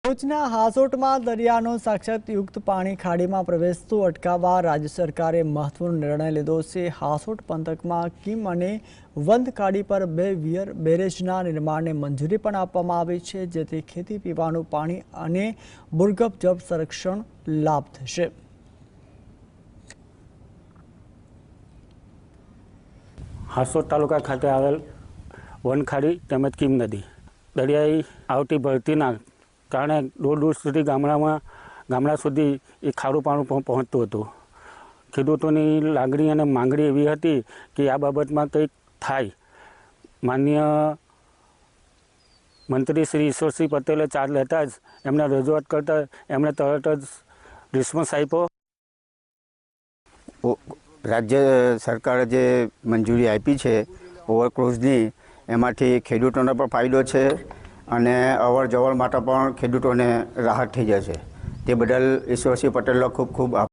ભુજના હાસોટમાં દરિયાનો સાક્ષાત પાણી ખાડીમાં પ્રવેશતું અટકાવવા રાજ્ય સરકારે મહત્વનો નિર્ણય લીધો છે। હાસોટ પંથકમાં કીમ અને વંદ ખાડી પર 2 વિયર બેરેજના નિર્માણને મંજૂરી પણ આપવામાં આવી છે, જેથી ખેતી, પીવાનું પાણી અને ભૂગર્ભ જળ સંરક્ષણ લાભ થશે। હાસોટ તાલુકા ખાતે આવેલ વનખાડી તેમજ કીમ નદી દરિયાઈ આવતી ભરતીના કારણે દૂર દૂર સુધી ગામડા સુધી એ ખારું પાણી પહોંચતું હતું। ખેડૂતોની લાગણી અને માંગણી એવી હતી કે આ બાબતમાં કંઈક થાય। માનનીય મંત્રી શ્રી ઈશ્વરસિંહ પટેલે ચાર્જ લેતા જ એમને રજૂઆત કરતા એમણે તરત જ રિસ્પોન્સ આપ્યો। રાજ્ય સરકારે જે મંજૂરી આપી છે ઓવરક્રુઝની, એમાંથી ખેડૂતોને પણ ફાયદો છે અને અવર જવર માટે પણ ખેડૂતોને રાહત થઈ જશે। તે બદલ ઈશ્વરસિંહ પટેલનો ખૂબ ખૂબ આભાર।